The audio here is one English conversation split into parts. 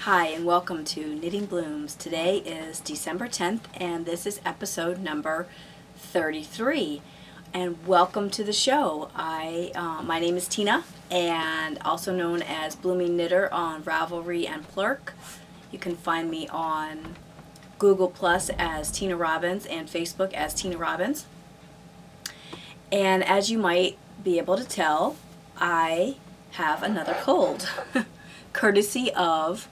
Hi and welcome to Knitting Blooms. Today is December 10th and this is episode number 33. And welcome to the show. My name is Tina, and also known as Bloomingknitter on Ravelry and Plurk. You can find me on Google Plus as Tina Robbins and Facebook as Tina Robbins. And as you might be able to tell, I have another cold, courtesy of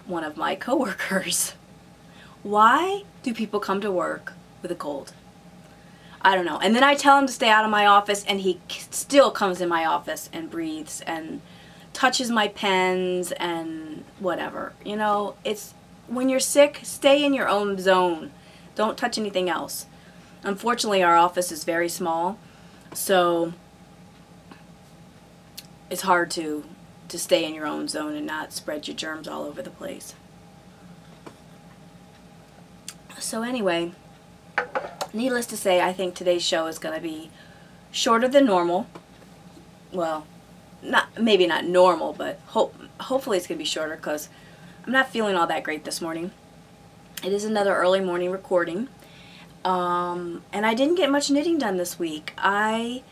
one of my coworkers. Why do people come to work with a cold? I don't know. And then I tell him to stay out of my office, and he still comes in my office and breathes and touches my pens and whatever. You know, it's when you're sick, stay in your own zone. Don't touch anything else. Unfortunately, our office is very small, so it's hard to stay in your own zone and not spread your germs all over the place. So anyway, needless to say, I think today's show is going to be shorter than normal. Well, maybe not normal, but hopefully it's going to be shorter because I'm not feeling all that great this morning. It is another early morning recording. And I didn't get much knitting done this week. I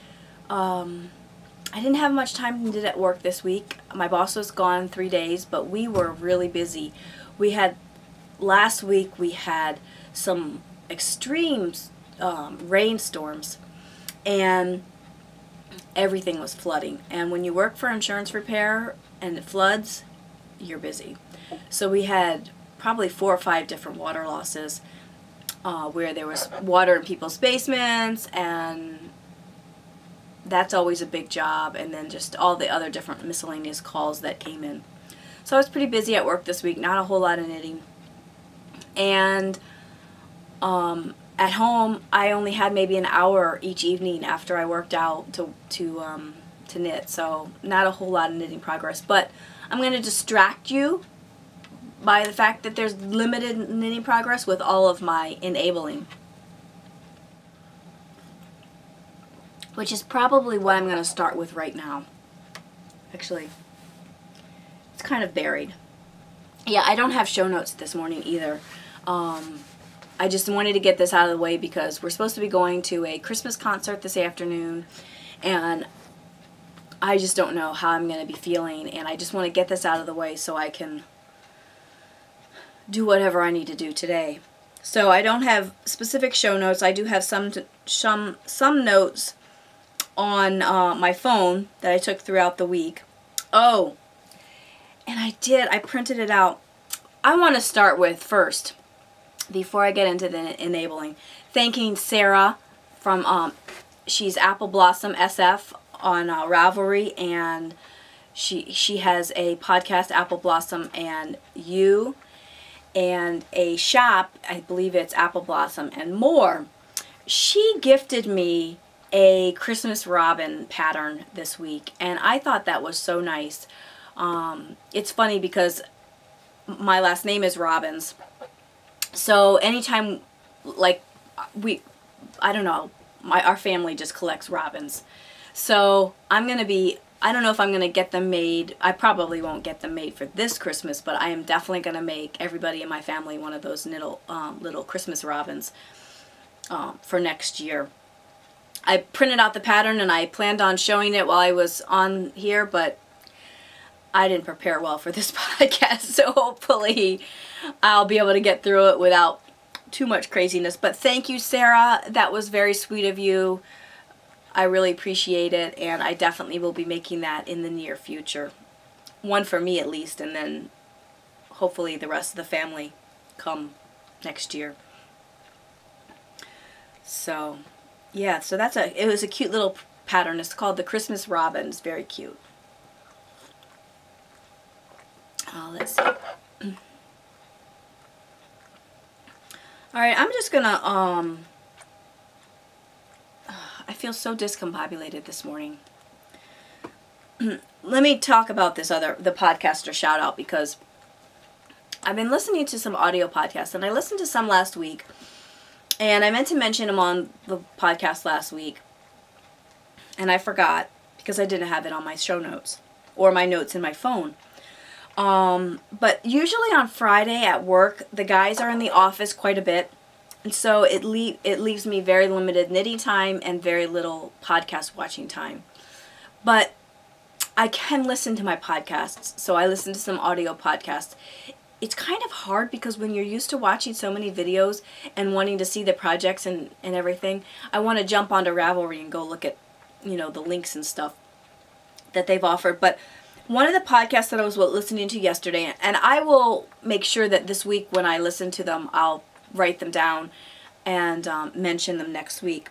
didn't have much time to knit at work this week. My boss was gone 3 days, but we were really busy. Last week we had some extreme rainstorms, and everything was flooding. And when you work for insurance repair and it floods, you're busy. So we had probably 4 or 5 different water losses, where there was water in people's basements, and that's always a big job, and then just all the other different miscellaneous calls that came in. So I was pretty busy at work this week, not a whole lot of knitting. And at home, I only had maybe an hour each evening after I worked out to knit, so not a whole lot of knitting progress. But I'm going to distract you by the fact that there's limited knitting progress with all of my enabling, which is probably what I'm going to start with right now. Actually, it's kind of buried. Yeah, I don't have show notes this morning either. I just wanted to get this out of the way because we're supposed to be going to a Christmas concert this afternoon, and I just don't know how I'm going to be feeling, and I just want to get this out of the way so I can do whatever I need to do today. So I don't have specific show notes. I do have some notes on my phone that I took throughout the week. Oh, and I printed it out. I want to start with first, before I get into the enabling, thanking Sarah from, she's Apple Blossom SF on Ravelry, and she has a podcast, Apple Blossom and You, and a shop, I believe it's Apple Blossom and More. She gifted me a Christmas robin pattern this week, and I thought that was so nice. It's funny because my last name is Robbins, so anytime, like, I don't know, our family just collects robins. So I don't know if I'm going to get them made. I probably won't get them made for this Christmas, but I am definitely going to make everybody in my family one of those little Christmas robins for next year. I printed out the pattern and I planned on showing it while I was on here, but I didn't prepare well for this podcast, so hopefully I'll be able to get through it without too much craziness. But thank you, Sarah. That was very sweet of you. I really appreciate it, and I definitely will be making that in the near future. One for me at least, and then hopefully the rest of the family come next year. So yeah, so it was a cute little pattern. It's called the Christmas Robin. It's very cute. Let's see. Alright, I'm just gonna, I feel so discombobulated this morning. Let me talk about the podcaster shout out, because I've been listening to some audio podcasts, and I listened to some last week, and I meant to mention them on the podcast last week, and I forgot because I didn't have it on my show notes or my notes in my phone. But usually on Friday at work, the guys are in the office quite a bit. And so it leaves me very limited knitting time and very little podcast watching time. But I can listen to my podcasts. So I listen to some audio podcasts. It's kind of hard because when you're used to watching so many videos and wanting to see the projects and everything, I want to jump onto Ravelry and go look at, you know, the links and stuff that they've offered. But one of the podcasts that I was listening to yesterday, and I will make sure that this week when I listen to them, I'll write them down and mention them next week.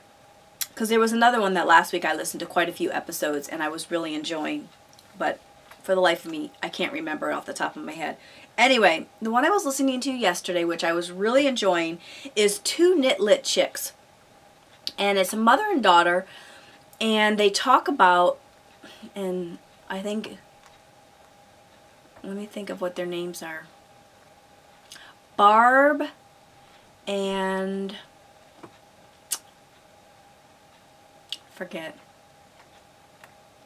Because there was another one that last week I listened to quite a few episodes and I was really enjoying. But for the life of me, I can't remember it off the top of my head. Anyway, the one I was listening to yesterday, which I was really enjoying, is Two Knit-Lit Chicks. And it's a mother and daughter, and they talk about, and I think, let me think of what their names are. Barb and, forget.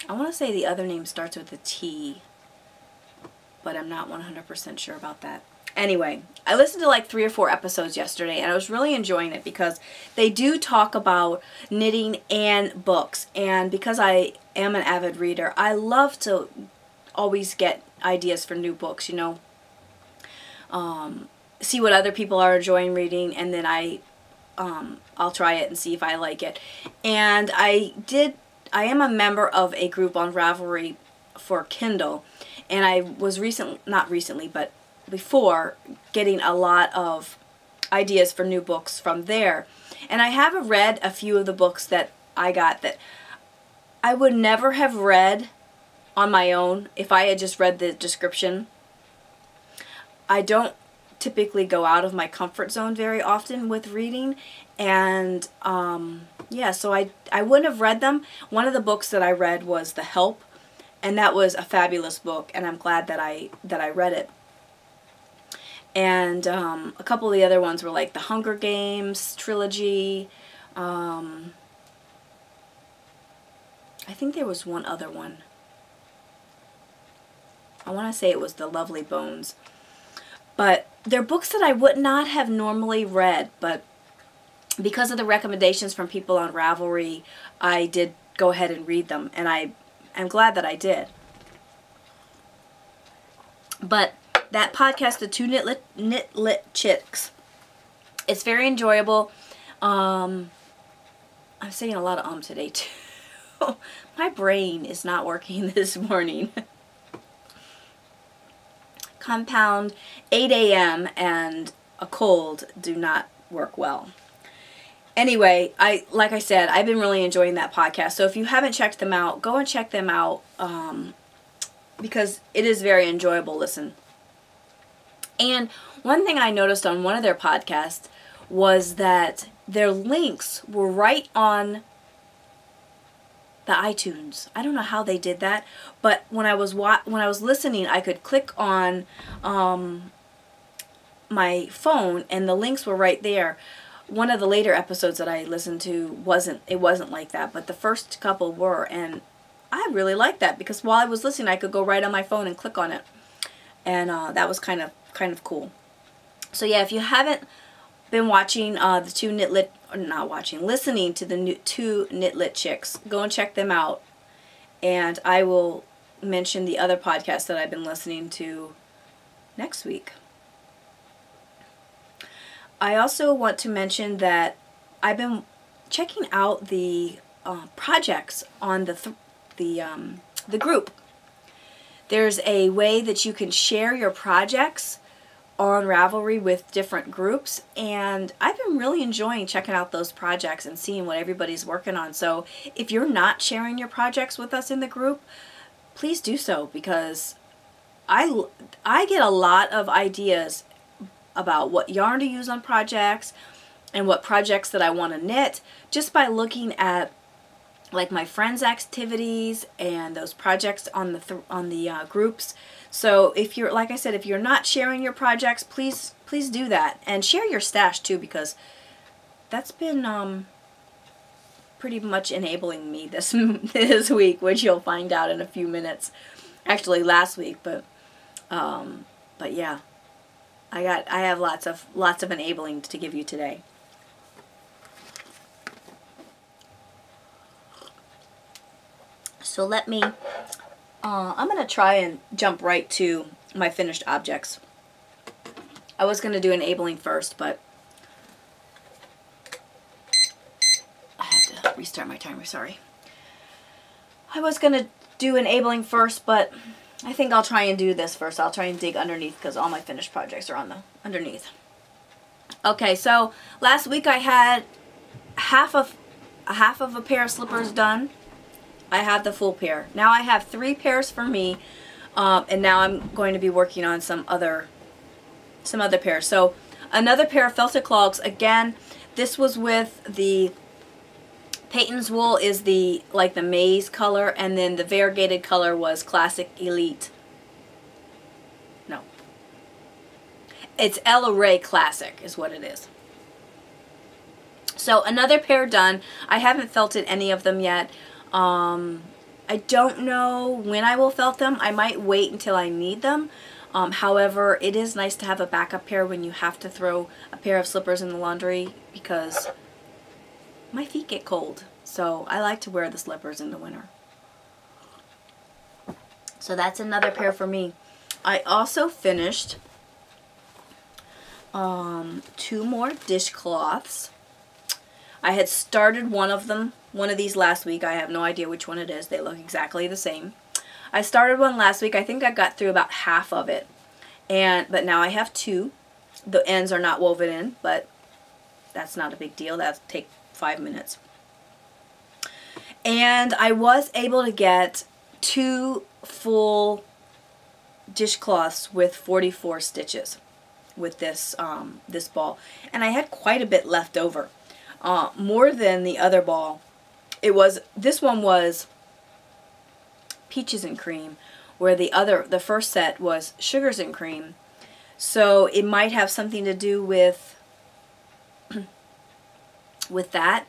I want to say the other name starts with a T, but I'm not 100% sure about that. Anyway, I listened to like 3 or 4 episodes yesterday, and I was really enjoying it because they do talk about knitting and books. And because I am an avid reader, I love to always get ideas for new books, you know. See what other people are enjoying reading, and then I'll try it and see if I like it. And I am a member of a group on Ravelry for Kindle, and I was not recently, but before, getting a lot of ideas for new books from there. And I have read a few of the books that I got that I would never have read on my own if I had just read the description. I don't typically go out of my comfort zone very often with reading, and yeah, so I wouldn't have read them. One of the books that I read was The Help, and that was a fabulous book, and I'm glad that I read it. And a couple of the other ones were like the Hunger Games trilogy. I think there was one other one. I want to say it was The Lovely Bones. But they're books that I would not have normally read, but because of the recommendations from people on Ravelry, I did go ahead and read them, and I'm glad that I did. But that podcast, The Two Knit-Lit Chicks, it's very enjoyable. I'm saying a lot of today too. My brain is not working this morning. Compound 8 a.m. and a cold do not work well. Anyway, like I said, I've been really enjoying that podcast. So if you haven't checked them out, go and check them out because it is very enjoyable listen. And one thing I noticed on one of their podcasts was that their links were right on the iTunes. I don't know how they did that, but when I was listening, I could click on my phone and the links were right there. One of the later episodes that I listened to wasn't like that, but the first couple were, and I really liked that because while I was listening, I could go right on my phone and click on it, and that was kind of cool. So yeah, if you haven't been watching listening to the Two Knit-Lit Chicks, go and check them out, and I will mention the other podcast that I've been listening to next week. I also want to mention that I've been checking out the projects on the group. There's a way that you can share your projects on Ravelry with different groups, and I've been really enjoying checking out those projects and seeing what everybody's working on. So if you're not sharing your projects with us in the group, please do so, because I get a lot of ideas about what yarn to use on projects and what projects that I want to knit just by looking at like my friends' activities and those projects on the groups. So if you're, like I said, if you're not sharing your projects, please do that, and share your stash too, because that's been pretty much enabling me this week, which you'll find out in a few minutes. Actually last week, but But yeah, I have lots of enabling to give you today. So let me, I'm going to try and jump right to my finished objects. I was going to do enabling first, but I have to restart my timer, sorry. I was going to do enabling first, but I think I'll try and do this first. I'll try and dig underneath because all my finished projects are on the underneath. Okay, so last week I had half of a pair of slippers done. I have the full pair. Now I have 3 pairs for me, and now I'm going to be working on some other pairs. So another pair of felted clogs. Again, this was with the Peyton's wool is the maize color, and then the variegated color was Classic Elite. No, it's Ella Ray Classic is what it is. So another pair done. I haven't felted any of them yet. I don't know when I will felt them. I might wait until I need them. However, it is nice to have a backup pair when you have to throw a pair of slippers in the laundry because my feet get cold. So I like to wear the slippers in the winter. So that's another pair for me. I also finished 2 more dishcloths. I had started one of these last week. I have no idea which one it is. They look exactly the same. I started one last week. I think I got through about half of it. But now I have 2. The ends are not woven in, but that's not a big deal. That'll take 5 minutes. And I was able to get 2 full dishcloths with 44 stitches with this this ball. And I had quite a bit left over. More than the other ball. This one was peaches and cream, where the first set was sugars and cream. So it might have something to do with that.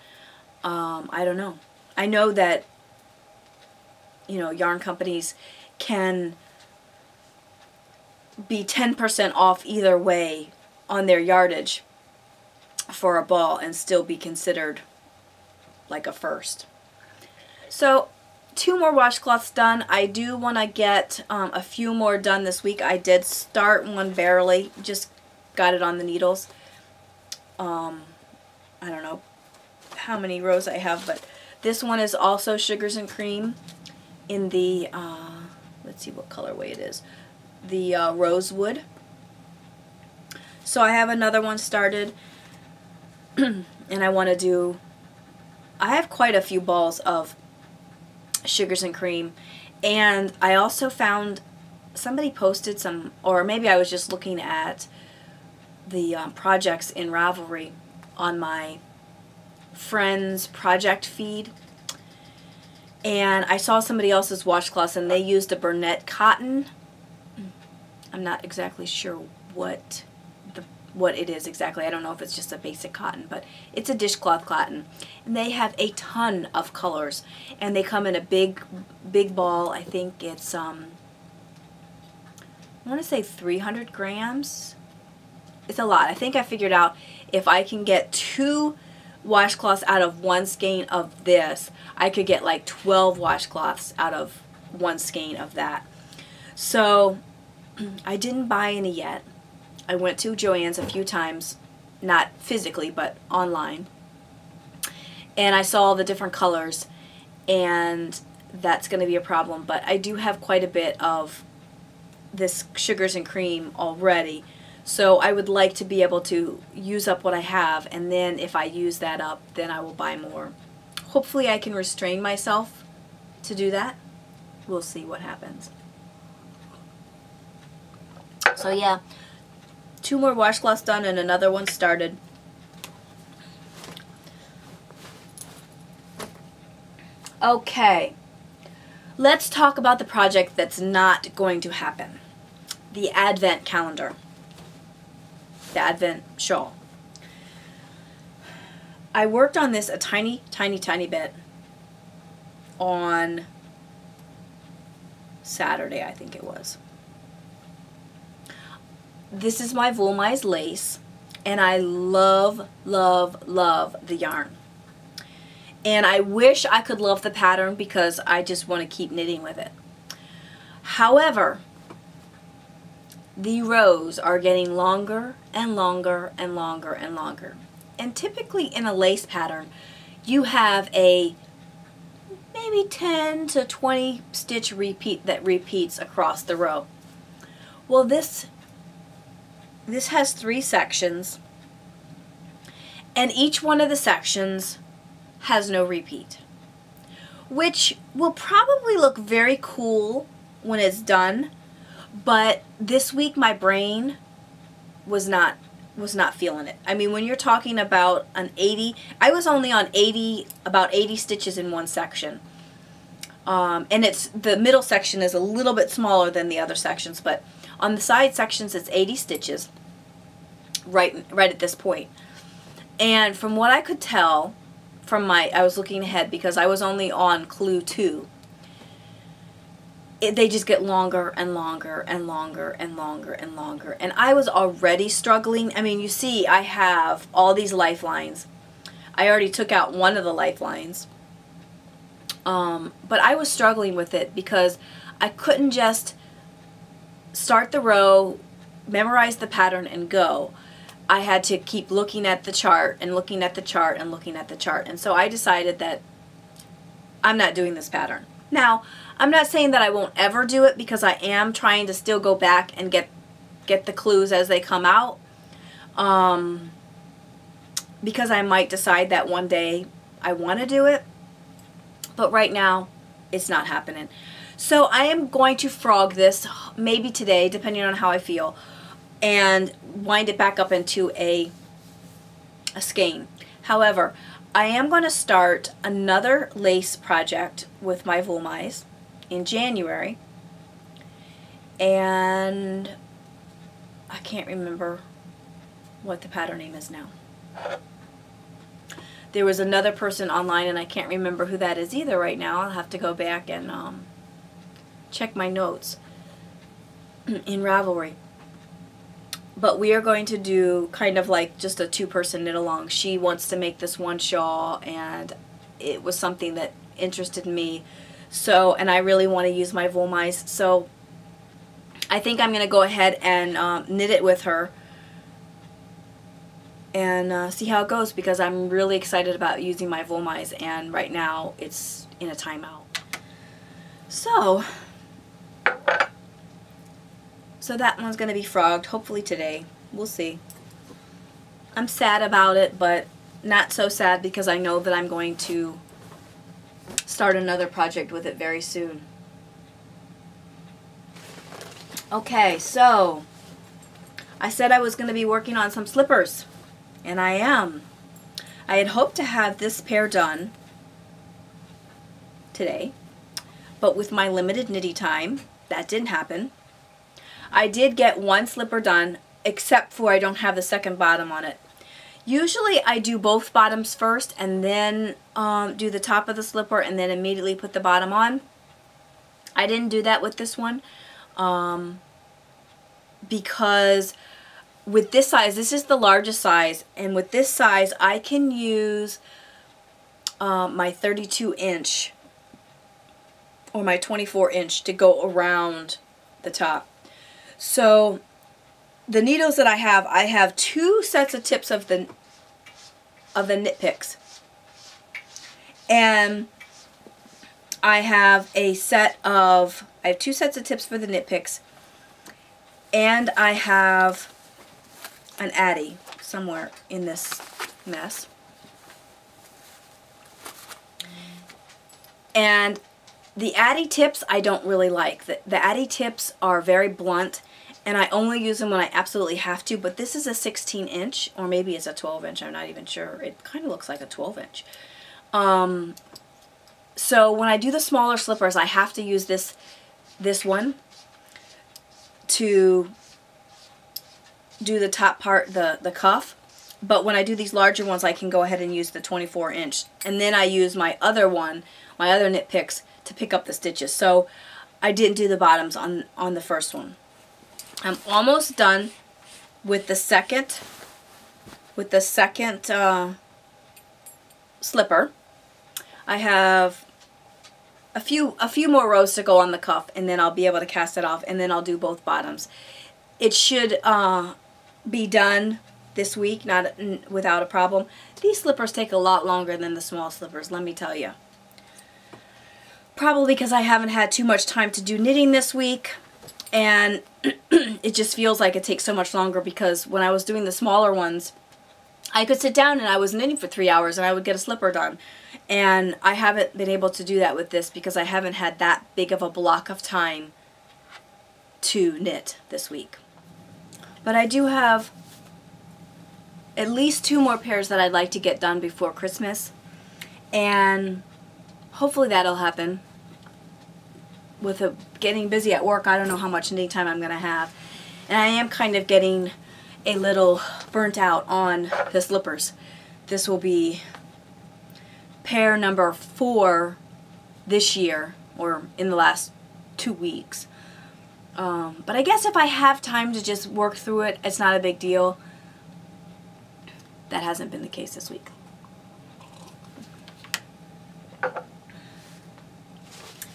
I don't know. I know that, you know, yarn companies can be 10% off either way on their yardage for a ball and still be considered like a first. So 2 more washcloths done. I do want to get a few more done this week. I did start one barely, just got it on the needles. I don't know how many rows I have, but this one is also sugars and cream in the, let's see what colorway it is, the rosewood. So I have another one started. And I want to do, I have quite a few balls of sugars and cream, and I also found somebody posted some, or maybe I was just looking at the projects in Ravelry on my friend's project feed, and I saw somebody else's washcloths and they used a Burnett cotton. I'm not exactly sure what it is exactly. I don't know if it's just a basic cotton, but it's a dishcloth cotton. And they have a ton of colors, and they come in a big ball. I think it's I want to say 300 grams. It's a lot. I think I figured out if I can get 2 washcloths out of 1 skein of this, I could get like 12 washcloths out of 1 skein of that. So I didn't buy any yet. I went to Joann's a few times, not physically, but online. And I saw the different colors, and that's going to be a problem. But I do have quite a bit of this sugars and cream already. So I would like to be able to use up what I have, and then if I use that up, then I will buy more. Hopefully I can restrain myself to do that. We'll see what happens. So yeah. 2 more washcloths done and another one started. Okay, let's talk about the project that's not going to happen. The Advent calendar. The Advent shawl. I worked on this a tiny bit on Saturday, I think it was. this is my Woolmise lace, and I love, love, love the yarn. And I wish I could love the pattern because I just want to keep knitting with it. However, the rows are getting longer and longer and longer and longer. And typically in a lace pattern, you have a maybe 10 to 20 stitch repeat that repeats across the row. Well, this has 3 sections, and each one of the sections has no repeat, which will probably look very cool when it's done, but this week my brain was not feeling it. I mean, when you're talking about an 80, I was only on about 80 stitches in one section. And the middle section is a little bit smaller than the other sections, but on the side sections it's 80 stitches right at this point. And from what I could tell from I was looking ahead because I was only on clue 2. They just get longer and longer and longer and longer and longer. And I was already struggling. I mean, you see, I have all these lifelines. I already took out one of the lifelines. But I was struggling with it because I couldn't just start the row, memorize the pattern, and go. I had to keep looking at the chart and looking at the chart and looking at the chart. And so I decided that I'm not doing this pattern. Now, I'm not saying that I won't ever do it because I am trying to still go back and get the clues as they come out. Because I might decide that one day I want to do it. But right now, it's not happening. So I am going to frog this, maybe today, depending on how I feel, and wind it back up into a skein. However, I am going to start another lace project with my Woolmise in January, and I can't remember what the pattern name is now. There was another person online, and I can't remember who that is either right now. I'll have to go back and check my notes in Ravelry. But we are going to do kind of like just a 2-person knit along. She wants to make this one shawl, and it was something that interested me. So, and I really want to use my Woolmise. So I think I'm going to go ahead and knit it with her and see how it goes, because I'm really excited about using my Woolmise, and right now it's in a timeout. So that one's going to be frogged, hopefully today. We'll see. I'm sad about it, but not so sad because I know that I'm going to start another project with it very soon. Okay, so I said I was going to be working on some slippers, and I am. I had hoped to have this pair done today, but with my limited knitting time, that didn't happen. I did get one slipper done, except for I don't have the second bottom on it. Usually I do both bottoms first and then do the top of the slipper and then immediately put the bottom on. I didn't do that with this one because with this size, this is the largest size, and with this size I can use my 32-inch or my 24-inch to go around the top. So the needles that I have 2 sets of tips of the knit picks, and I have 2 sets of tips for the knit picks, and I have an Addy somewhere in this mess. And the Addy tips I don't really like. The Addy tips are very blunt, and I only use them when I absolutely have to, but this is a 16-inch, or maybe it's a 12-inch, I'm not even sure. It kind of looks like a 12-inch. So when I do the smaller slippers, I have to use this one to do the top part, the cuff. But when I do these larger ones, I can go ahead and use the 24-inch. And then I use my other one, my other knit picks, to pick up the stitches. So I didn't do the bottoms on the first one. I'm almost done with the second slipper. I have a few more rows to go on the cuff, and then I'll be able to cast it off, and then I'll do both bottoms. It should be done this week, not without a problem. These slippers take a lot longer than the small slippers, let me tell you. Probably because I haven't had too much time to do knitting this week, and it just feels like it takes so much longer, because when I was doing the smaller ones, I could sit down and I was knitting for 3 hours and I would get a slipper done. And I haven't been able to do that with this because I haven't had that big of a block of time to knit this week. But I do have at least 2 more pairs that I'd like to get done before Christmas, and hopefully that'll happen. With getting busy at work, I don't know how much knitting time I'm going to have. And I am kind of getting a little burnt out on the slippers. This will be pair number 4 this year, or in the last 2 weeks. But I guess if I have time to just work through it, it's not a big deal. That hasn't been the case this week.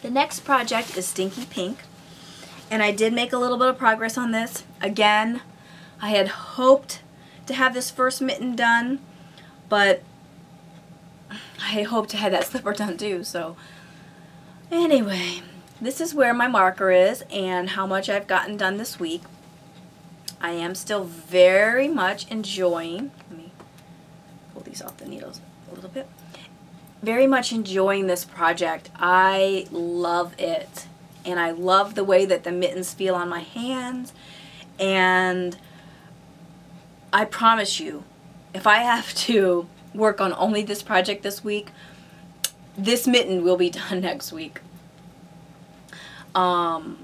The next project is Stinky Pink, and I did make a little bit of progress on this. Again, I had hoped to have this first mitten done, but I hoped to have that slipper done too. So anyway, this is where my marker is and how much I've gotten done this week. I am still very much enjoying, let me pull these off the needles a little bit, very much enjoying this project. I love it, and I love the way that the mittens feel on my hands, and I promise you, if I have to work on only this project this week, this mitten will be done next week. I'm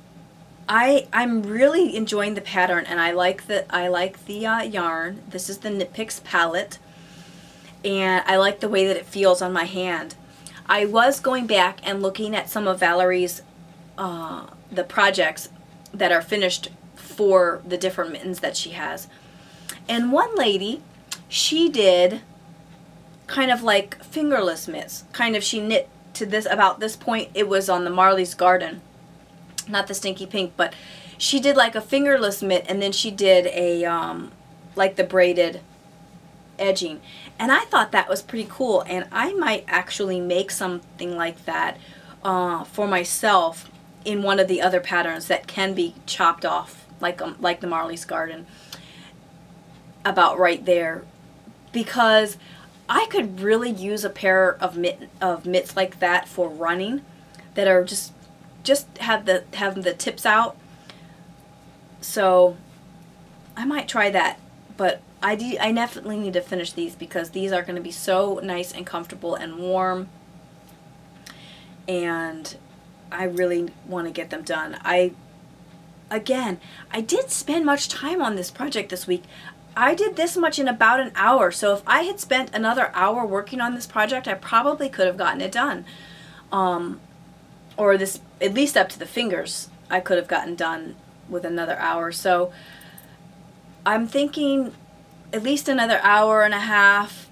really enjoying the pattern, and I like the yarn. This is the Knit Picks palette, and I like the way that it feels on my hand. I was going back and looking at some of Valerie's the projects that are finished for the different mittens that she has. And one lady, she did kind of like fingerless mitts. Kind of, she knit to this, about this point, it was on the Marley's Garden. Not the Stinky Pink, but she did like a fingerless mitt, and then she did a, like the braided edging. And I thought that was pretty cool, and I might actually make something like that for myself in one of the other patterns that can be chopped off, like the Marley's Garden, about right there, because I could really use a pair of mitts like that for running, that are just have the tips out. So I might try that, but I definitely need to finish these, because these are going to be so nice and comfortable and warm, and I really want to get them done. Again, I did spend much time on this project this week. I did this much in about an hour, so if I had spent another hour working on this project, I probably could have gotten it done. Or this, at least up to the fingers, I could have gotten done with another hour. So I'm thinking at least another hour and a half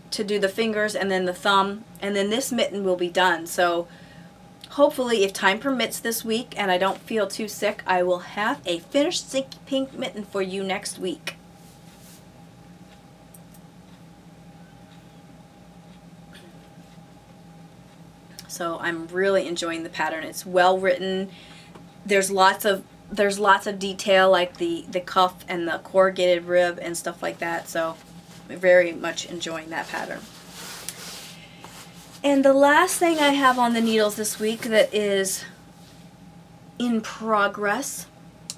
to do the fingers and then the thumb, and then this mitten will be done. So hopefully, if time permits this week and I don't feel too sick, I will have a finished Stinky Pink mitten for you next week. So I'm really enjoying the pattern. It's well written. There's lots of detail, like the cuff and the corrugated rib and stuff like that. So I'm very much enjoying that pattern. And the last thing I have on the needles this week that is in progress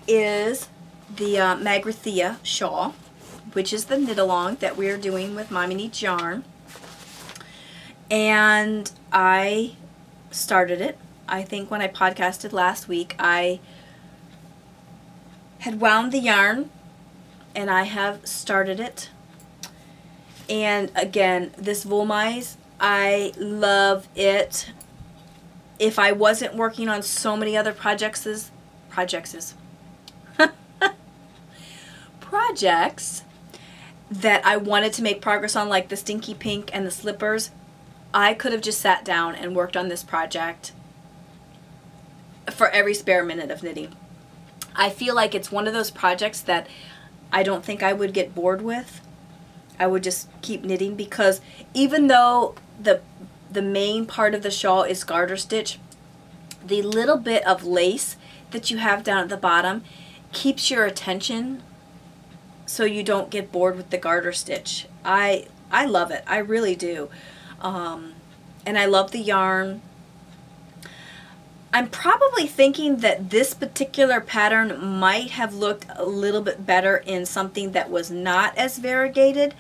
is the Magrathea shawl, which is the knit along that we're doing with Mommy Needs Yarn. And I started it. I think when I podcasted last week, I had wound the yarn and I have started it. And again, this Woolmise, I love it. If I wasn't working on projects projects that I wanted to make progress on, like the Stinky Pink and the slippers, I could have just sat down and worked on this project for every spare minute of knitting. I feel like it's one of those projects that I don't think I would get bored with. I would just keep knitting, because even though the main part of the shawl is garter stitch, the little bit of lace that you have down at the bottom keeps your attention so you don't get bored with the garter stitch. I love it. I really do. And I love the yarn. I'm probably thinking that this particular pattern might have looked a little bit better in something that was not as variegated.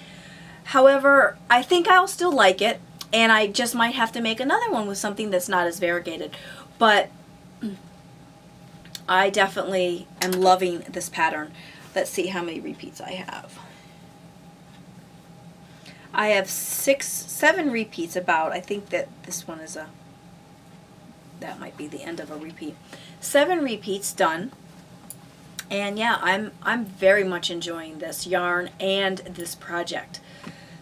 However, I think I'll still like it, and I just might have to make another one with something that's not as variegated. But I definitely am loving this pattern. Let's see how many repeats I have. I have 7 repeats about. I think that this one is that might be the end of a repeat. 7 repeats done. And yeah, I'm very much enjoying this yarn and this project.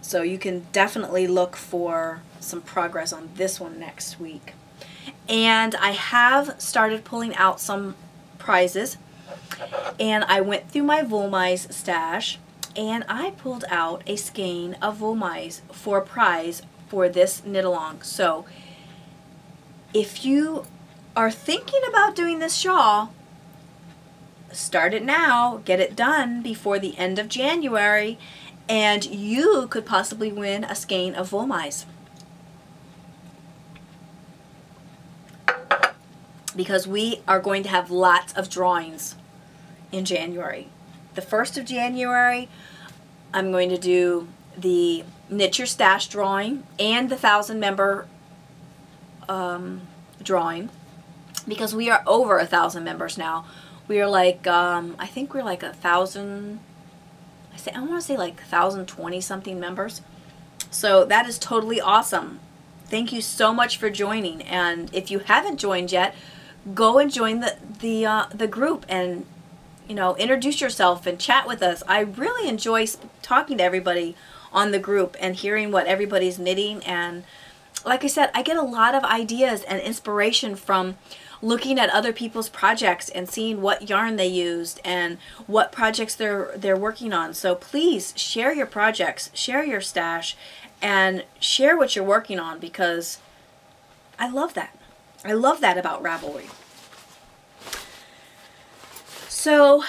So you can definitely look for some progress on this one next week. And I have started pulling out some prizes. And I went through my Woolmise stash, and I pulled out a skein of Woolmise for a prize for this knit along. So if you are thinking about doing this shawl, start it now, get it done before the end of January, and you could possibly win a skein of Woolmise. Because we are going to have lots of drawings in January. The 1st of January, I'm going to do the Knit Your Stash drawing and the 1,000 member drawing, because we are over 1,000 members now. We are like, I think we're like 1,000, I want to say like 1,020 something members. So that is totally awesome. Thank you so much for joining. And if you haven't joined yet, go and join the group and, you know, introduce yourself and chat with us. I really enjoy talking to everybody on the group and hearing what everybody's knitting. And like I said, I get a lot of ideas and inspiration from looking at other people's projects and seeing what yarn they used and what projects they're working on. So please share your projects, share your stash, and share what you're working on, because I love that. I love that about Ravelry. So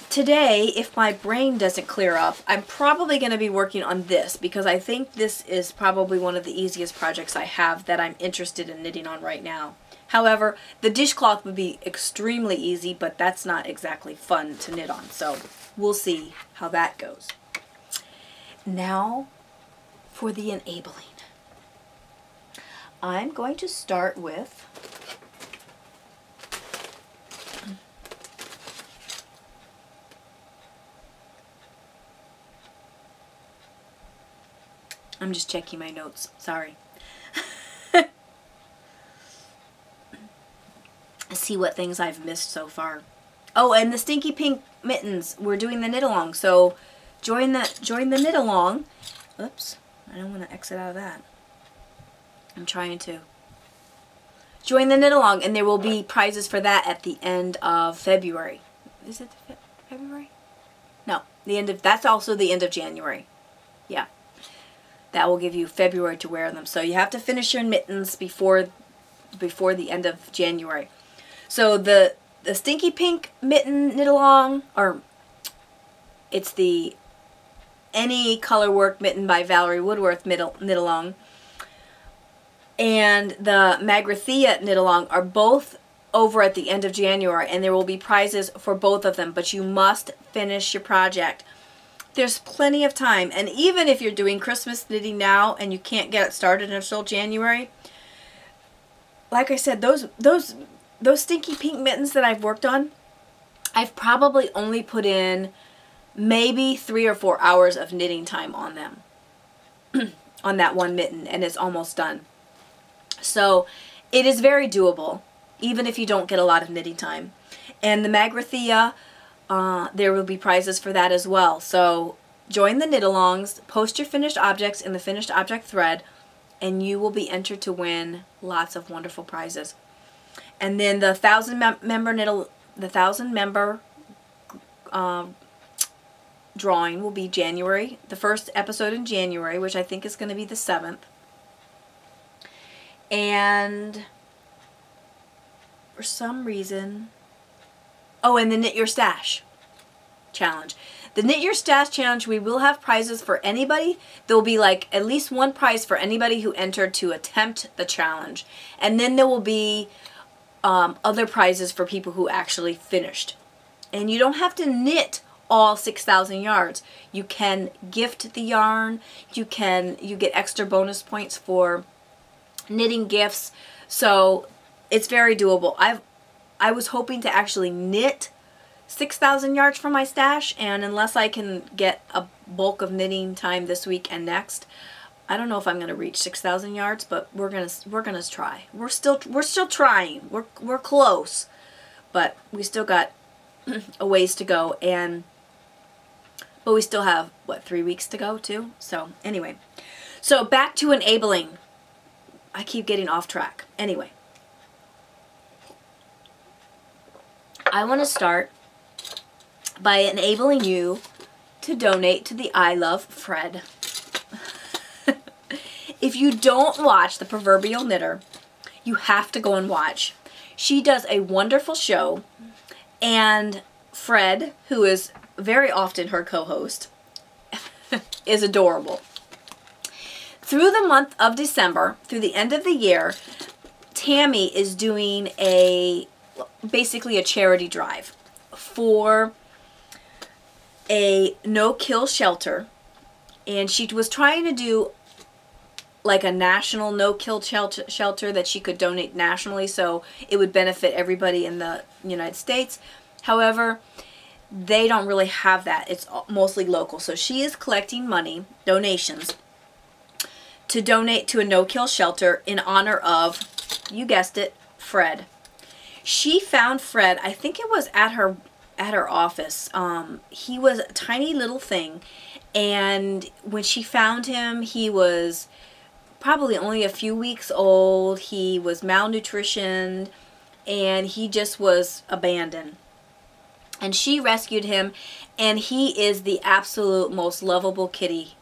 today, if my brain doesn't clear up, I'm probably going to be working on this, because I think this is probably one of the easiest projects I have that I'm interested in knitting on right now. However, the dishcloth would be extremely easy, but that's not exactly fun to knit on. So we'll see how that goes. Now for the enabling. I'm going to start with I'm just checking my notes, sorry. See what things I've missed so far. Oh, and the Stinky Pink mittens, we're doing the knit along, so join the knit along. Oops, I don't want to exit out of that. I'm trying to. Join the knit along, and there will be prizes for that at the end of February. Is it February? No, that's also the end of January. Yeah. That will give you February to wear them. So you have to finish your mittens before the end of January. So the Stinky Pink mitten knit along, or it's the Any Color Work mitten by Valerie Woodworth knit along, and the Magrathea knit along are both over at the end of January, and there will be prizes for both of them, but you must finish your project. There's plenty of time, and even if you're doing Christmas knitting now and you can't get it started until January, like I said, those Stinky Pink mittens that I've worked on, I've probably only put in maybe 3 or 4 hours of knitting time on them, on that one mitten, and it's almost done. So it is very doable, even if you don't get a lot of knitting time. And the Magrathea, there will be prizes for that as well. So join the knit-alongs, post your finished objects in the finished object thread, and you will be entered to win lots of wonderful prizes. And then the 1,000 member drawing will be January, the first episode in January, which I think is going to be the 7th. And for some reason, oh, and the Knit Your Stash challenge. The Knit Your Stash challenge, we will have prizes for anybody. There will be like at least one prize for anybody who entered to attempt the challenge. And then there will be other prizes for people who actually finished. And you don't have to knit all 6,000 yards. You can gift the yarn. You get extra bonus points for knitting gifts. So it's very doable. I was hoping to actually knit 6,000 yards from my stash, and unless I can get a bulk of knitting time this week and next, I don't know if I'm going to reach 6,000 yards, but we're gonna try. We're still trying. We're close, but we still got a ways to go, but we still have what, 3 weeks to go too. So anyway, so back to enabling. I keep getting off track. Anyway, I want to start by enabling you to donate to the I Love Fred. If you don't watch The Proverbial Knitter, you have to go and watch. She does a wonderful show, and Fred, who is very often her co-host, is adorable. Through the month of December, through the end of the year, Tammy is doing basically a charity drive for a no-kill shelter, and she was trying to do like a national no-kill shelter that she could donate nationally, so it would benefit everybody in the United States. However, they don't really have that. It's mostly local. So she is collecting money, donations, to donate to a no-kill shelter in honor of, you guessed it, Fred. She found Fred, I think it was at her office. He was a tiny little thing, and when she found him, he was probably only a few weeks old. He was malnutritioned, and he just was abandoned. And she rescued him, and he is the absolute most lovable kitty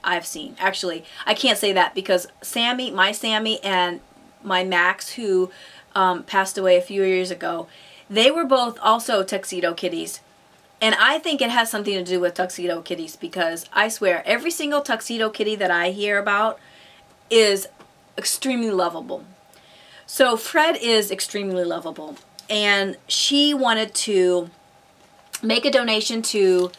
I've seen. Actually, I can't say that because Sammy, my Sammy, and my Max, who passed away a few years ago, they were both also tuxedo kitties. And I think it has something to do with tuxedo kitties, because I swear every single tuxedo kitty that I hear about is extremely lovable. So Fred is extremely lovable, and she wanted to make a donation to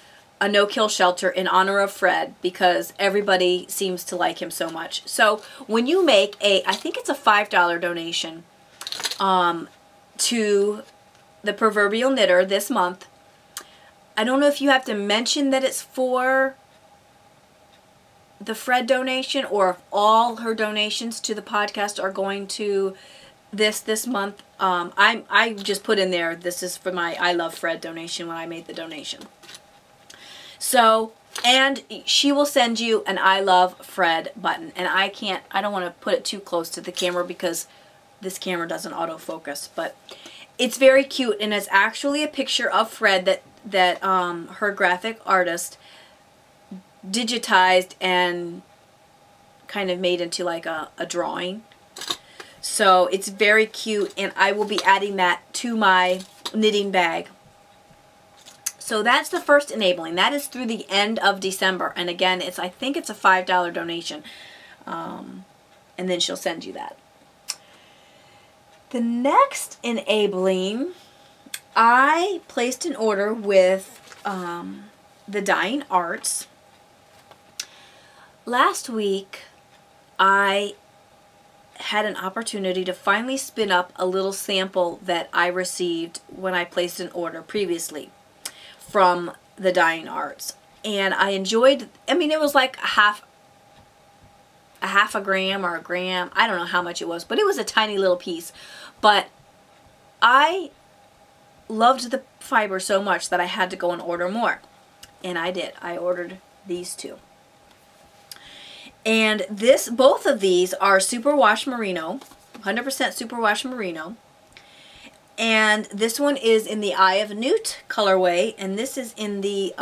a no-kill shelter in honor of Fred because everybody seems to like him so much. So when you make I think it's a $5 donation to the Proverbial Knitter this month, I don't know if you have to mention that it's for the Fred donation or if all her donations to the podcast are going to this month. I just put in there, this is for my I Love Fred donation when I made the donation. So, and she will send you an I Love Fred button. And I don't want to put it too close to the camera because this camera doesn't autofocus. But it's very cute, and it's actually a picture of Fred that her graphic artist digitized and kind of made into like a drawing. So it's very cute, and I will be adding that to my knitting bag. So that's the first enabling. That is through the end of December. And again, I think it's a $5 donation. And then she'll send you that. The next enabling, I placed an order with the Dying Arts. Last week, I had an opportunity to finally spin up a little sample that I received when I placed an order previously from the Dying Arts. And I enjoyed, I mean, it was like a half a gram or a gram. I don't know how much it was, but it was a tiny little piece. But I loved the fiber so much that I had to go and order more. And I did. I ordered these two. And both of these are superwash merino, 100% superwash merino. And this one is in the Eye of Newt colorway, and this is in the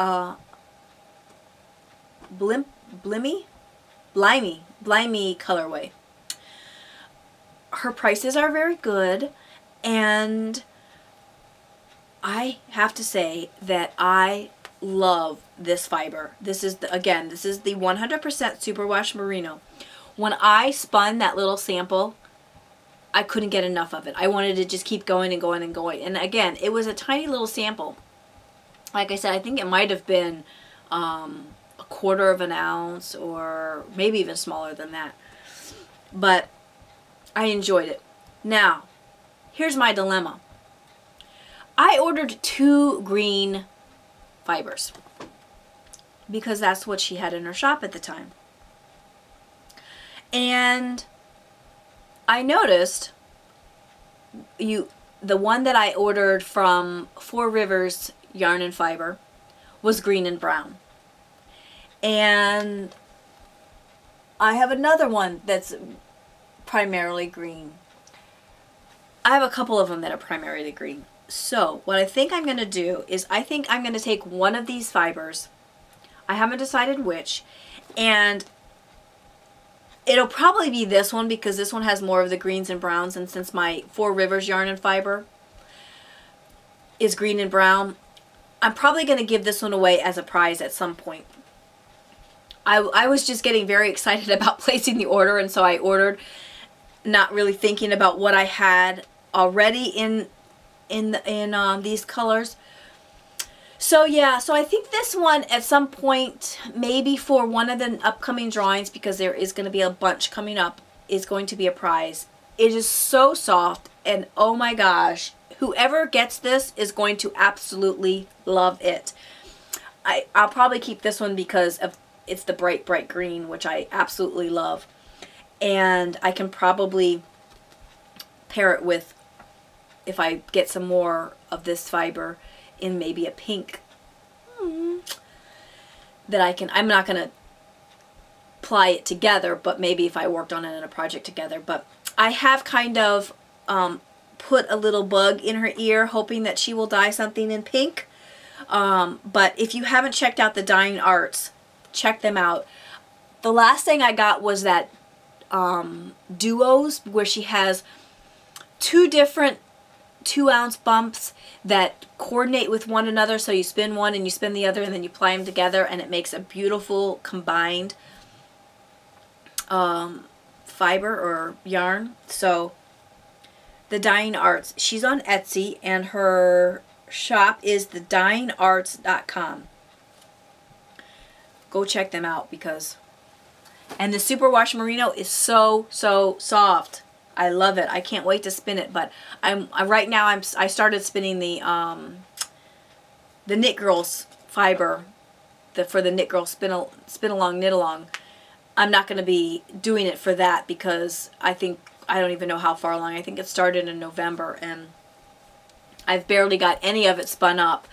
Blimey colorway. Her prices are very good, and I have to say that I love this fiber. This is again, this is the 100% superwash merino. When I spun that little sample, I couldn't get enough of it. I wanted to just keep going and going and going. And again, it was a tiny little sample. Like I said, I think it might have been a quarter of an ounce or maybe even smaller than that. But I enjoyed it. Now, here's my dilemma. I ordered 2 green fibers because that's what she had in her shop at the time. And I noticed the one that I ordered from 4 Rivers Yarn and Fiber was green and brown. And I have another one that's primarily green. I have a couple of them that are primarily green. So what I think I'm going to do is I think I'm going to take one of these fibers. I haven't decided which. And it'll probably be this one because this one has more of the greens and browns, and since my 4 Rivers Yarn and Fiber is green and brown, I'm probably going to give this one away as a prize at some point. I was just getting very excited about placing the order, and so I ordered, not really thinking about what I had already in these colors. So yeah, so I think this one at some point, maybe for one of the upcoming drawings, because there is going to be a bunch coming up, is going to be a prize. It is so soft, and oh my gosh, whoever gets this is going to absolutely love it. I'll probably keep this one because it's the bright green, which I absolutely love. And I can probably pair it with, if I get some more of this fiber, in maybe a pink that I'm not going to ply it together, but maybe if I worked on it in a project together. But I have kind of put a little bug in her ear, hoping that she will dye something in pink. But if you haven't checked out the Dyeing Arts, check them out. The last thing I got was that duos, where she has 2 different 2-ounce bumps that coordinate with one another. So you spin one and you spin the other, and then you ply them together, and it makes a beautiful combined fiber or yarn. So the Dyeing Arts, she's on Etsy, and her shop is thedyeingarts.com. Go check them out, because, and the superwash merino is so soft. I love it. I can't wait to spin it. But right now I started spinning the Knit Girls fiber, for the Knit Girl spin along knit along. I'm not going to be doing it for that because I don't even know how far along. I think it started in November, and I've barely got any of it spun up.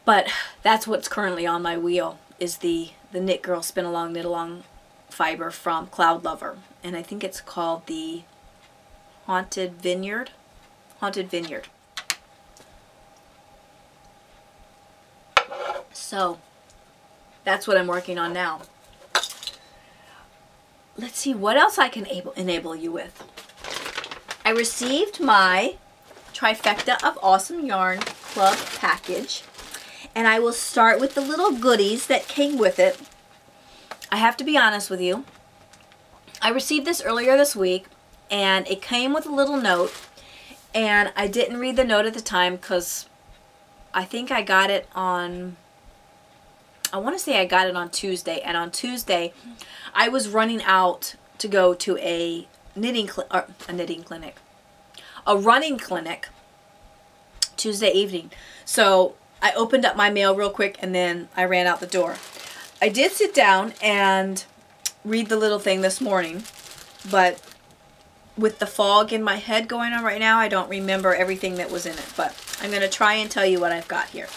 But that's what's currently on my wheel, is the Knit Girl spin along knit along fiber from Cloud Lover, and I think it's called the Haunted Vineyard. So that's what I'm working on now. Let's see what else I can enable you with. I received my Trifecta of Awesome Yarn Club package, and I will start with the little goodies that came with it. I have to be honest with you. I received this earlier this week, and it came with a little note, and I didn't read the note at the time because I think I got it on, I want to say I got it on Tuesday, and on Tuesday I was running out to go to a running clinic Tuesday evening. So I opened up my mail real quick, and then I ran out the door. I did sit down and read the little thing this morning, but with the fog in my head going on right now, I don't remember everything that was in it. But I'm going to try and tell you what I've got here.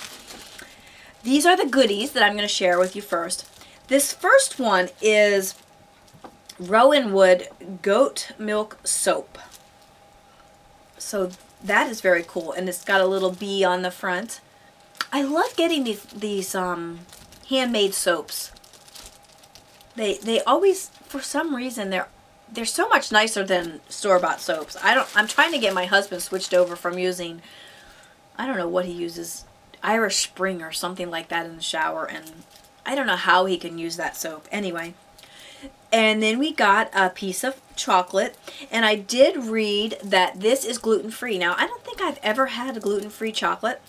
These are the goodies that I'm going to share with you first. This first one is Rowanwood Goat Milk Soap. So that is very cool, and it's got a little bee on the front. I love getting these handmade soaps. They always, for some reason, they're so much nicer than store-bought soaps. I'm trying to get my husband switched over from using, I don't know what he uses, Irish Spring or something like that in the shower, and I don't know how he can use that soap. Anyway, and then we got a piece of chocolate, and I did read that this is gluten-free. Now, I don't think I've ever had a gluten-free chocolate.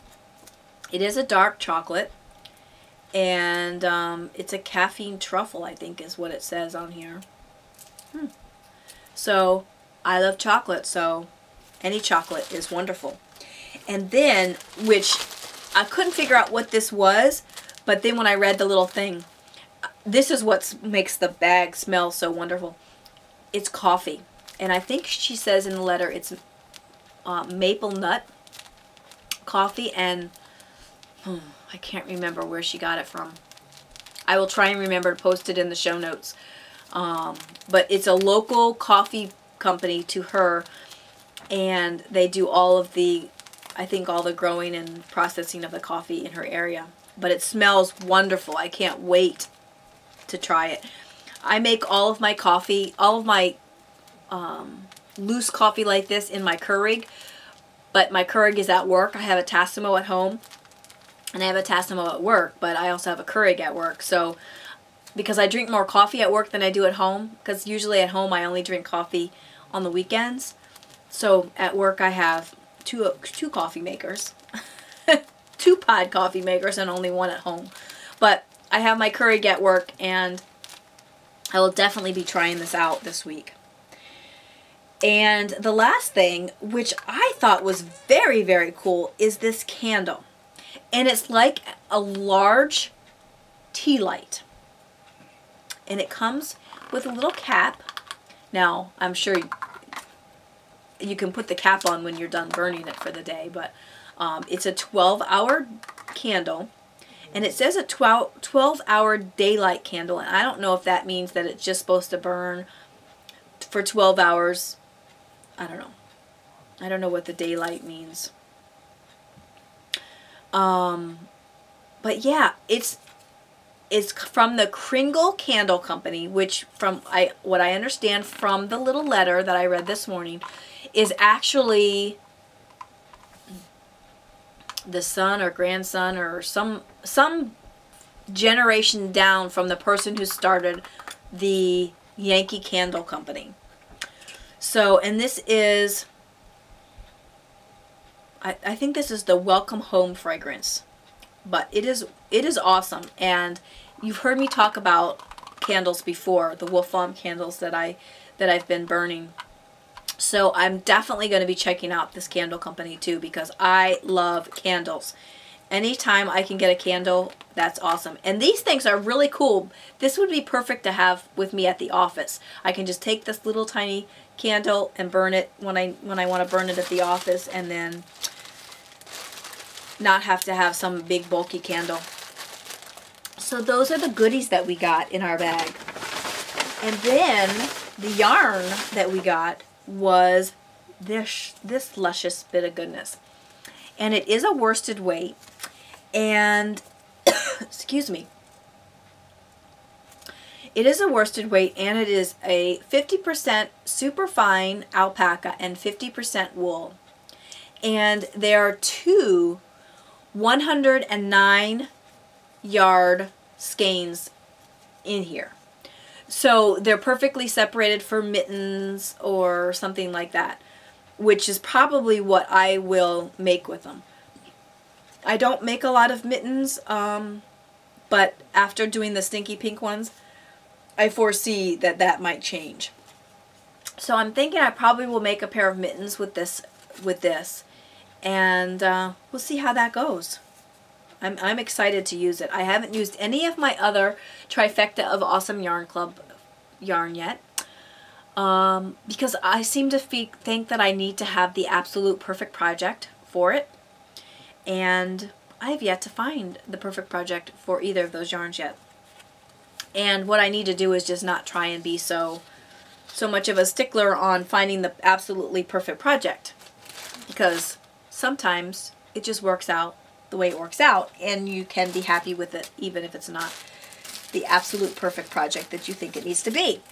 It is a dark chocolate, and it's a caffeine truffle, I think is what it says on here. So, I love chocolate, so any chocolate is wonderful. And then, which I couldn't figure out what this was, but then when I read the little thing, this is what makes the bag smell so wonderful. It's coffee. And I think she says in the letter it's maple nut coffee, and I can't remember where she got it from. I will try and remember to post it in the show notes. But it's a local coffee company to her, and they do all of the, I think, all the growing and processing of the coffee in her area. But it smells wonderful. I can't wait to try it. I make all of my coffee, all of my loose coffee like this in my Keurig, but my Keurig is at work. I have a Tassimo at home, and I have a Tassimo at work, but I also have a Keurig at work. So, because I drink more coffee at work than I do at home, because usually at home I only drink coffee on the weekends. So at work I have two coffee makers, 2 pod coffee makers, and only one at home. But I have my Keurig at work, and I will definitely be trying this out this week. And the last thing, which I thought was very, very cool, is this candle. And it's like a large tea light. And it comes with a little cap. Now, I'm sure you can put the cap on when you're done burning it for the day, but it's a 12-hour candle. And it says a 12-hour daylight candle, and I don't know if that means that it's just supposed to burn for 12 hours. I don't know. I don't know what the daylight means. But yeah, it's from the Kringle Candle Company, which from what I understand from the little letter that I read this morning is actually the son or grandson or some generation down from the person who started the Yankee Candle Company. So, and this is, I think this is the Welcome Home fragrance. But it is awesome, and you've heard me talk about candles before, the Wolf Farm candles that I've been burning. So I'm definitely going to be checking out this candle company too, because I love candles. Anytime I can get a candle, that's awesome. And these things are really cool. This would be perfect to have with me at the office. I can just take this little tiny candle and burn it when I want to burn it at the office, and then not have to have some big bulky candle. So those are the goodies that we got in our bag. And then the yarn that we got was this luscious bit of goodness. And it is a worsted weight. And, excuse me. It is a worsted weight, and it is a 50% superfine alpaca and 50% wool. And there are 2 109 yard skeins in here. So they're perfectly separated for mittens or something like that, which is probably what I will make with them. I don't make a lot of mittens, but after doing the stinky pink ones, I foresee that that might change. So I'm thinking I probably will make a pair of mittens with this, and we'll see how that goes. I'm excited to use it. I haven't used any of my other Trifecta of Awesome Yarn Club yarn yet, because I seem to think that I need to have the absolute perfect project for it. and I have yet to find the perfect project for either of those yarns yet. And what I need to do is just not try and be so much of a stickler on finding the absolutely perfect project, because sometimes it just works out the way it works out, and you can be happy with it even if it's not the absolute perfect project that you think it needs to be.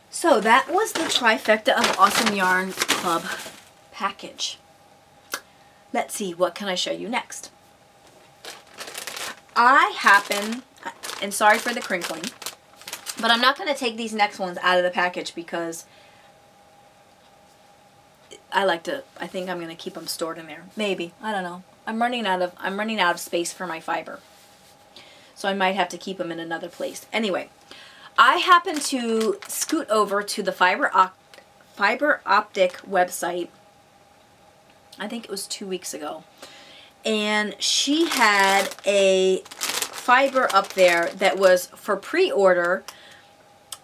So that was the trifecta of Awesome Yarn Club package. Let's see, what can I show you next? I happen, and sorry for the crinkling, but I'm not going to take these next ones out of the package because I think I'm going to keep them stored in there. Maybe, I don't know. I'm running out of space for my fiber. So I might have to keep them in another place. Anyway, I happened to scoot over to the Fiber Optic website. I think it was 2 weeks ago. And she had a fiber up there that was for pre-order,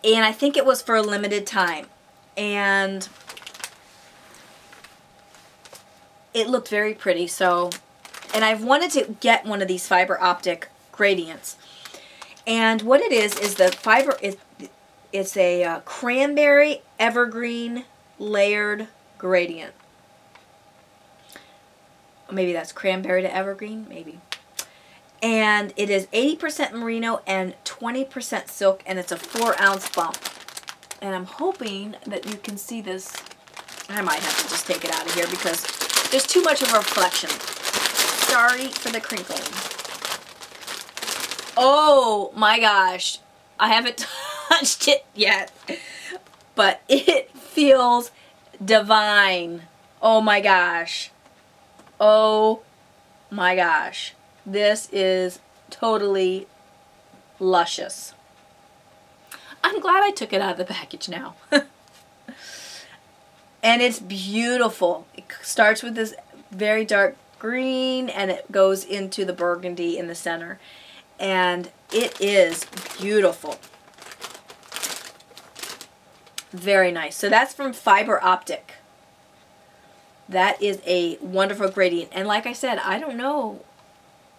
and I think it was for a limited time. And it looked very pretty, so, and I've wanted to get one of these Fiber Optic gradients. And what it is the fiber is, it's a cranberry evergreen layered gradient. Maybe that's cranberry to evergreen, maybe. And it is 80% merino and 20% silk, and it's a 4-ounce bump. And I'm hoping that you can see this. I might have to just take it out of here because there's too much of a reflection. Sorry for the crinkling. Oh my gosh. I haven't touched it yet, but it feels divine. Oh my gosh. Oh my gosh. This is totally luscious. I'm glad I took it out of the package now. And it's beautiful. It starts with this very dark green and it goes into the burgundy in the center. And it is beautiful. Very nice. So that's from Fiber Optic. That is a wonderful gradient. And like I said, I don't know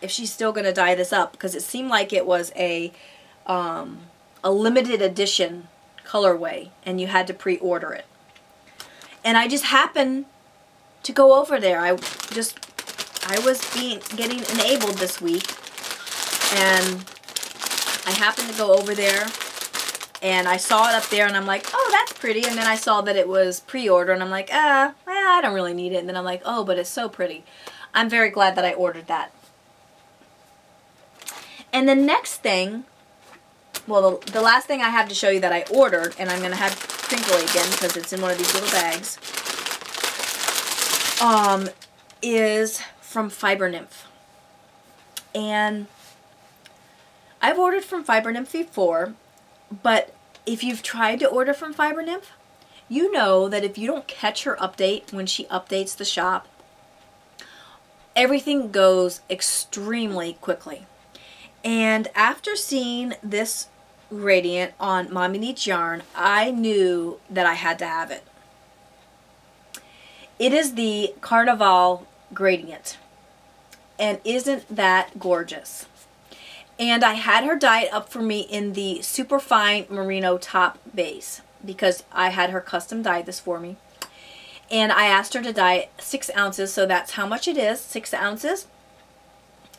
if she's still going to dye this up because it seemed like it was a limited edition colorway and you had to pre-order it. And I just happened to go over there. I was getting enabled this week, and I happened to go over there and I saw it up there and I'm like, oh, that's pretty. And then I saw that it was pre-order and I'm like, well, I don't really need it. And then I'm like, oh, but it's so pretty. I'm very glad that I ordered that. And the next thing, well, the last thing I have to show you that I ordered, and I'm going to have crinkly again because it's in one of these little bags, is from Fiber Nymph. And I've ordered from Fiber Nymph before, but if you've tried to order from Fiber Nymph, you know that if you don't catch her update when she updates the shop, everything goes extremely quickly. And after seeing this gradient on Mommy Needs Yarn, I knew that I had to have it. It is the Carnival gradient. And isn't that gorgeous? And I had her dye it up for me in the Superfine Merino top base because I had her custom dye this for me. And I asked her to dye 6 ounces, so that's how much it is, 6 ounces.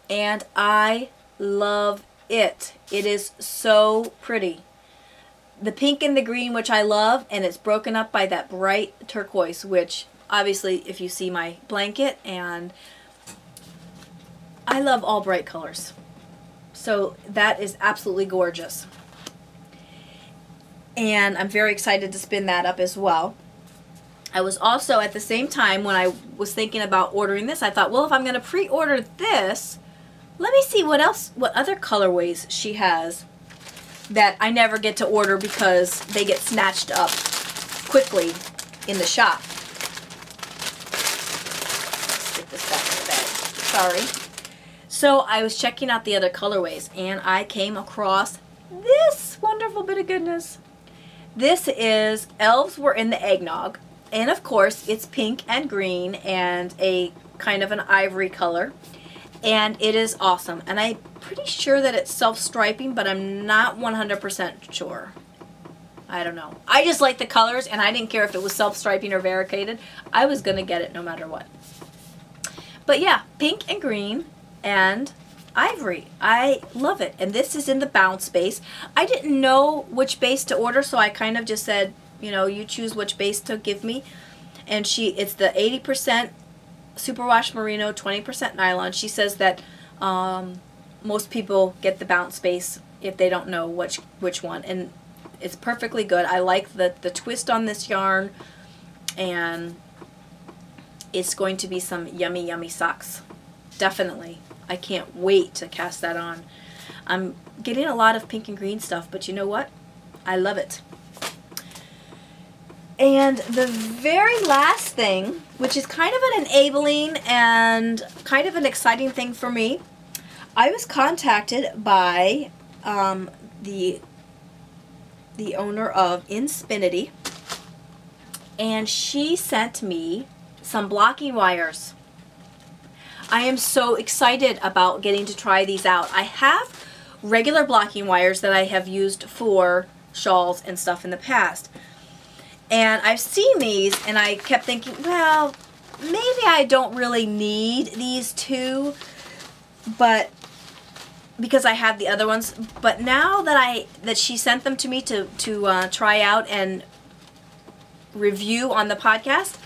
And I love it. It is so pretty. The pink and the green, which I love, and it's broken up by that bright turquoise, which obviously if you see my blanket, and I love all bright colors. So that is absolutely gorgeous. And I'm very excited to spin that up as well. I was also, at the same time, when I was thinking about ordering this, I thought, well, if I'm going to pre-order this, let me see what other colorways she has that I never get to order because they get snatched up quickly in the shop. Stick this back in the bag. Sorry. So I was checking out the other colorways and I came across this wonderful bit of goodness. This is Elves Were in the Eggnog, And of course, it's pink and green and a kind of an ivory color. And it is awesome. And I'm pretty sure that it's self-striping, but I'm not 100% sure. I don't know. I just like the colors, and I didn't care if it was self-striping or variegated. I was going to get it no matter what. But yeah, pink and green and ivory. I love it. And this is in the bounce base. I didn't know which base to order, so I kind of just said, you know, you choose which base to give me. And it's the 80% superwash merino, 20% nylon. She says that most people get the bounce base if they don't know which one. And it's perfectly good. I like the twist on this yarn, and it's going to be some yummy, yummy socks. Definitely. I can't wait to cast that on. I'm getting a lot of pink and green stuff, but you know what? I love it. And the very last thing, which is kind of an enabling and kind of an exciting thing for me, I was contacted by the owner of Inspinity, and she sent me some blocking wires. I am so excited about getting to try these out. I have regular blocking wires that I have used for shawls and stuff in the past. And I've seen these, and I kept thinking, well, maybe I don't really need these two, but because I have the other ones. But now that she sent them to me to try out and review on the podcast,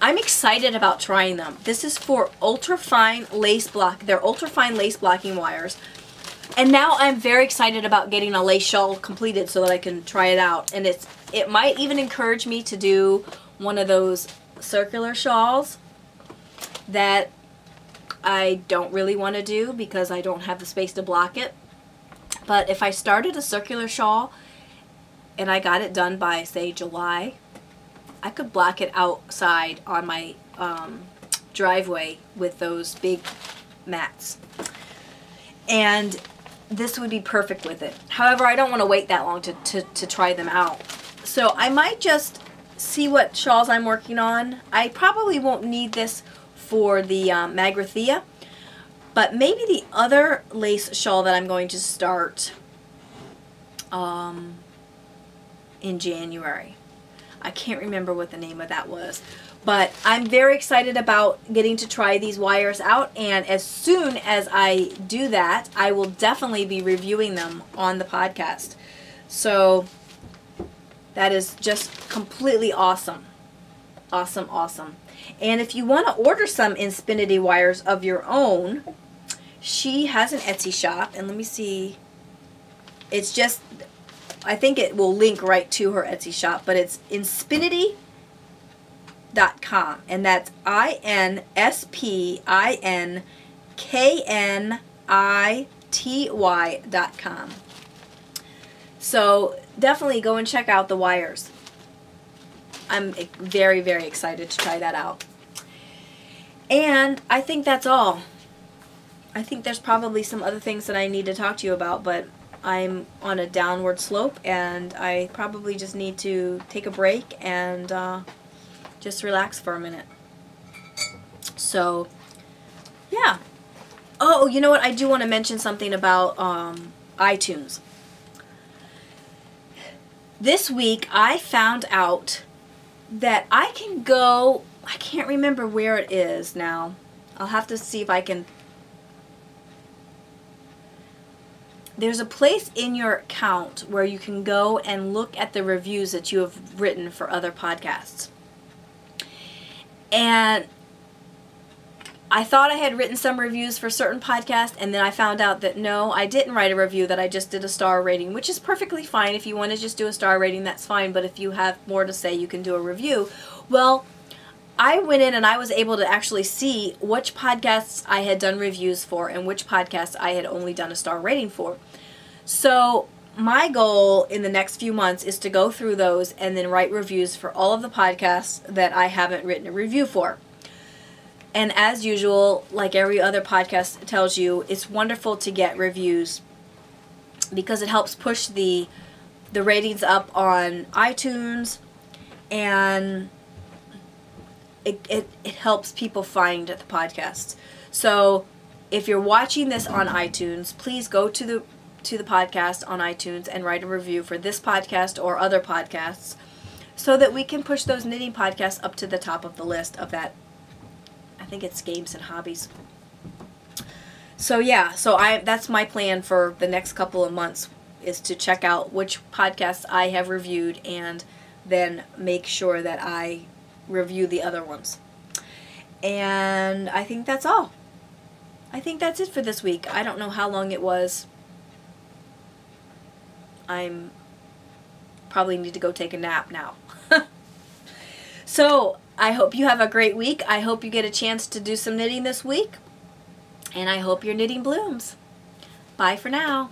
I'm excited about trying them. This is for ultra-fine lace block. They're ultra-fine lace blocking wires. And now I'm very excited about getting a lace shawl completed so that I can try it out. And it might even encourage me to do one of those circular shawls that I don't really want to do because I don't have the space to block it. But if I started a circular shawl and I got it done by, say, July, I could block it outside on my driveway with those big mats. And this would be perfect with it. However, I don't want to wait that long to try them out. So I might just see what shawls I'm working on. I probably won't need this for the Magrathea, but maybe the other lace shawl that I'm going to start in January. I can't remember what the name of that was. But I'm very excited about getting to try these wires out, and as soon as I do that, I will definitely be reviewing them on the podcast. So that is just completely awesome. Awesome, awesome. And if you want to order some Inspinity wires of your own, she has an Etsy shop, and let me see. It's just, I think it will link right to her Etsy shop, but it's Inspinity.com, and that's INSPINKNITY.com. So definitely go and check out the wires. I'm very, very excited to try that out. And I think that's all. I think there's probably some other things that I need to talk to you about, but I'm on a downward slope, and I probably just need to take a break and just relax for a minute. So, yeah. Oh, you know what? I do want to mention something about iTunes. This week, I found out that I can go, I can't remember where it is now. I'll have to see if I can. There's a place in your account where you can go and look at the reviews that you have written for other podcasts. And I thought I had written some reviews for certain podcasts, and then I found out that no, I didn't write a review, that I just did a star rating, which is perfectly fine. If you want to just do a star rating, that's fine, but if you have more to say, you can do a review. Well, I went in and I was able to actually see which podcasts I had done reviews for and which podcasts I had only done a star rating for. So my goal in the next few months is to go through those and then write reviews for all of the podcasts that I haven't written a review for. And as usual, like every other podcast tells you, it's wonderful to get reviews because it helps push the ratings up on iTunes, and it helps people find the podcast. So if you're watching this on iTunes, please go to the podcast on iTunes and write a review for this podcast or other podcasts, so that we can push those knitting podcasts up to the top of the list of that. I think it's games and hobbies. So yeah, that's my plan for the next couple of months, is to check out which podcasts I have reviewed and then make sure that I review the other ones. And I think that's all. I think that's it for this week. I don't know how long it was. I'm probably need to go take a nap now. So I hope you have a great week. I hope you get a chance to do some knitting this week. And I hope your knitting blooms. Bye for now.